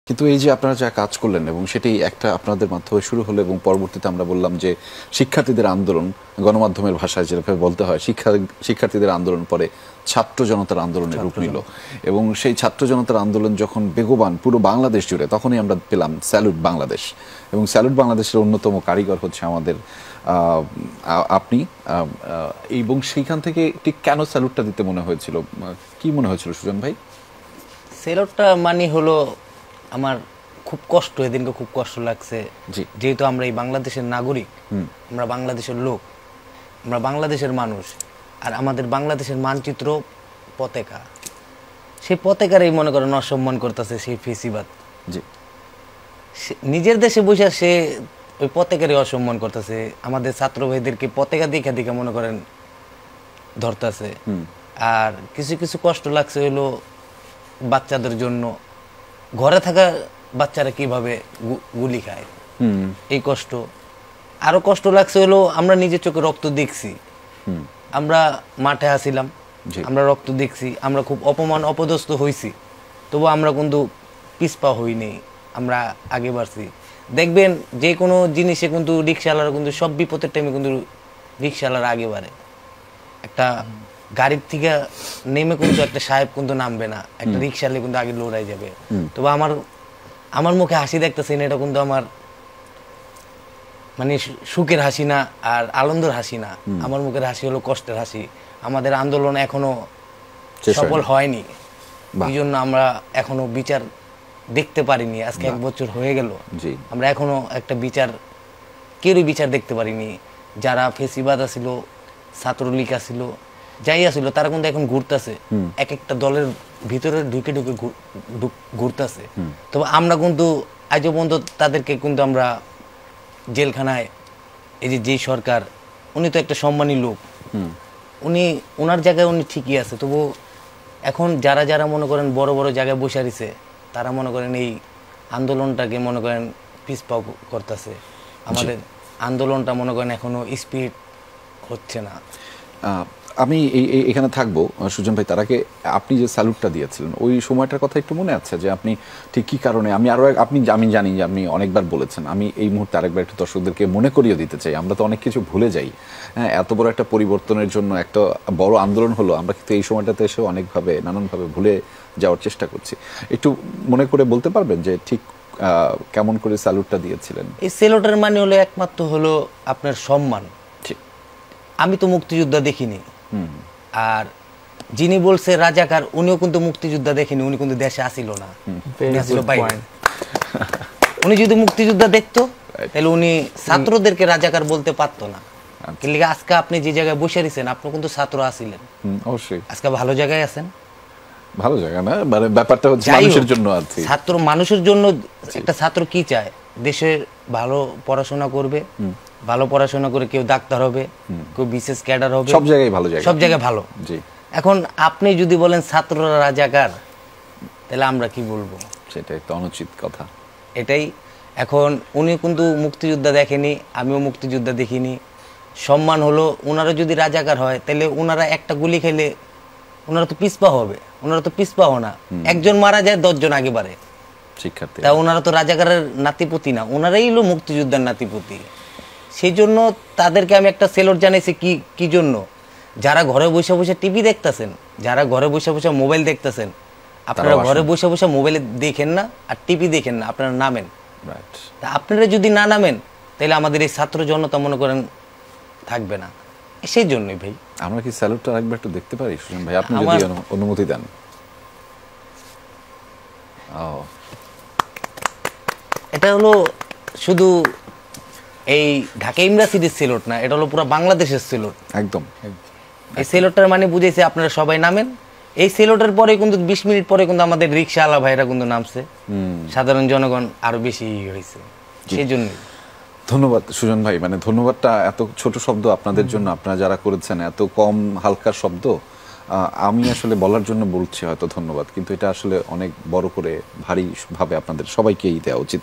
কিন্তু এই যে আপনারা যা কাজ করলেন এবং সেটাই একটা আপনাদের মাধ্যমে শুরু হলো এবং পরবর্তীতে আমরা বললাম যে শিক্ষার্থীদের আন্দোলন, গণমাধ্যমের ভাষায় যেভাবে বলতে হয়, শিক্ষার্থীদের আন্দোলন পরে ছাত্র জনতার আন্দোলনের রূপ নিল এবং সেই ছাত্র জনতার আন্দোলন যখন বেগবান পুরো বাংলাদেশ জুড়ে, তখনই আমরা পেলাম স্যালুট বাংলাদেশ। এবং স্যালুট বাংলাদেশের অন্যতম কারিগর হচ্ছে আমাদের আপনি, এবং সেইখান থেকে ঠিক কেন স্যালুটটা দিতে মনে হয়েছিল, কি মনে হয়েছিল সুজন ভাই? স্যালুটটা মানে হলো আমার খুব কষ্ট, এদিনকে খুব কষ্ট লাগছে, যেহেতু আমরা এই বাংলাদেশের নাগরিক, আমরা বাংলাদেশের লোক, আমরা বাংলাদেশের মানুষ, আর আমাদের বাংলাদেশের মানচিত্র পতাকা, সেই পতাকারই মনে করেন অসম্মান করতেছে সেই ফেসিবাদ। নিজের দেশে বসে সে ওই পতাকারই অসম্মান করতেছে, আমাদের ছাত্র ভাইদেরকে পতাকা দেখা দেখা মনে করেন ধরতেছে। আর কিছু কিছু কষ্ট লাগছে হলো বাচ্চাদের জন্য, ঘরে থাকা বাচ্চারা কিভাবে গুলি খায়, এই কষ্ট। আরো কষ্ট লাগছে হলো আমরা নিজের চোখে রক্ত দেখছি, আমরা মাঠে আসিলাম, আমরা রক্ত দেখছি, আমরা খুব অপমান অপদস্থ হয়েছি, তবু আমরা কিন্তু পিছপা হইনি, আমরা আগে বাড়ছি। দেখবেন যে কোনো জিনিসে কিন্তু রিক্সাওয়ালারা কিন্তু সব বিপদের টাইমে কিন্তু রিক্সাওয়ালারা আগে বাড়ে। একটা গাড়ির থেকে নেমে কিন্তু একটা সাহেব কিন্তু নামবে না, একটা রিক্সাওয়ালা কিন্তু আগে লড়াই যাবে। তবে আমার মুখে হাসি দেখতেছেন, এটা কিন্তু আমার মানে সুখের হাসি না আর আনন্দের হাসি না, আমার মুখের হাসি হলো কষ্টের হাসি। আমাদের আন্দোলন এখনো সফল হয়নি, এই জন্য আমরা এখনো বিচার দেখতে পারিনি। আজকে 1 বছর হয়ে গেল, আমরা এখনো একটা বিচার, কেউই বিচার দেখতে পারিনি। যারা ফেসিবাদ আছিল, ছাত্রলীগ আছিল, যাই আসছিল, তারা কিন্তু এখন ঘুরতেছে, এক একটা দলের ভিতরে ঢুকে ঢুকে ঘুরতেছে। তবে আমরা কিন্তু আজও পর্যন্ত তাদেরকে কিন্তু আমরা জেলখানায়, এই যে সরকার, উনি তো একটা সম্মানী লোক, উনি ওনার জায়গায় উনি ঠিকই আছে। তবু এখন যারা যারা মনে করেন বড় বড় জায়গায় বসে আছে, তারা মনে করেন এই আন্দোলনটাকে মনে করেন পিছপা করতেছে। আমাদের আন্দোলনটা মনে করেন এখনো স্পিড হচ্ছে না। আমি এখানে থাকবো সুজন ভাই, তার আগে আপনি যে স্যালুটটা দিয়েছিলেন ওই সময়টার কথা একটু মনে আছে যে আপনি ঠিক কী কারণে? আমি জানি যে আপনি অনেকবার বলেছেন, আমি এই মুহূর্তে আরেকবার একটু দর্শকদেরকে মনে করিয়ে দিতে চাই। আমরা তো অনেক কিছু ভুলে যাই, হ্যাঁ, এত বড় একটা পরিবর্তনের জন্য একটা বড় আন্দোলন হলো, আমরা কিন্তু এই সময়টাতে এসে অনেকভাবে নানানভাবে ভুলে যাওয়ার চেষ্টা করছি। একটু মনে করে বলতে পারবেন যে ঠিক কেমন করে স্যালুটটা দিয়েছিলেন? এই স্যালুটের মানে হলো একমাত্র হলো আপনার সম্মান। আমি তো মুক্তিযোদ্ধা দেখিনি, আর যিনি বলছে রাজাকার, উনিও কিন্তু মুক্তিযোদ্ধা দেখেনি, উনি কিন্তু দেশে আসিল না, উনি যদি মুক্তিযোদ্ধা দেখতো তাহলে উনি ছাত্রদেরকে রাজাকার বলতে পারতো না। কিন্তু আজকে আপনি যে জায়গায় বসে রয়েছেন, আপনি কিন্তু ছাত্র আসিলেন, অবশ্যই আজকে ভালো জায়গায় আছেন। ভালো জায়গা না, মানে ব্যাপারটা হচ্ছে মানুষের জন্য আছে, ছাত্র মানুষের জন্য। একটা ছাত্র কি চায়? দেশের ভালো পড়াশোনা করবে, ভালো পড়াশোনা করে কেউ ডাক্তার হবে, কেউ বিশেষ ক্যাডার হবে, সব জায়গায় ভালো, সব জায়গায় ভালো। এখন আপনি যদি বলেন ছাত্ররা রাজাকার, তাহলে আমরা কি বলবো? সেটাই তো অনুচিত কথা। এটাই এখন উনি কিন্তু মুক্তিযোদ্ধা দেখেনি, আমিও মুক্তিযোদ্ধা দেখিনি। সম্মান হলো ওনারা যদি রাজাকার হয়, তাহলে ওনারা একটা গুলি খেলে ওনারা তো পিছপা হবে, ওনারা তো পিছপা হো না। একজন মারা যায় 10 জন আগে বাড়ে শিক্ষার্থী, তা ওনারা তো রাজাকারের নাতিপতি না, ওনারাই হলো মুক্তিযোদ্ধার নাতিপতি। সেই জন্য তাদেরকে আমি একটা সেলুট জানাইছি। কি জন্য? যারা ঘরে বসে বসে টিভি দেখতেছেন, যারা ঘরে বসে বসে মোবাইল দেখতেছেন, আপনারা ঘরে বসে বসে মোবাইলে দেখেন না আর টিভি দেখেন না, আপনারা নামেন। তা আপনারা যদি না নামেন, তাহলে আমাদের এই ছাত্র জনতা মনে করেন থাকবে না। সেই জন্যই ভাই, আমরা কি স্যালুটটা একবার একটু দেখতে পারি সুজন ভাই, আপনি যদি অনুমতি দেন? এটা হলো শুধু এই ঢাকা ইউনিভার্সিটির সেলুট না, এটা হলো পুরো বাংলাদেশের সেলুট। একদম। এই সেলুটটার মানে বুঝেছে আপনারা সবাই নামেন। এই সেলুটের পরে কিন্তু 20 মিনিট পরে কিন্তু আমাদের রিক্সাওয়ালা ভাইরা কিন্তু নামছে, সাধারণ জনগণ আরো বেশি হয়েছে। সেই জন্য ধন্যবাদ সুজন ভাই, মানে ধন্যবাদটা এত ছোট শব্দ আপনাদের জন্য, আপনারা যারা করেছেন, এত কম হালকা শব্দ আমি আসলে বলার জন্য বলছি হয়তো ধন্যবাদ, কিন্তু এটা আসলে অনেক বড় করে ভারী ভাবে আপনাদের সবাইকেই দেওয়া উচিত।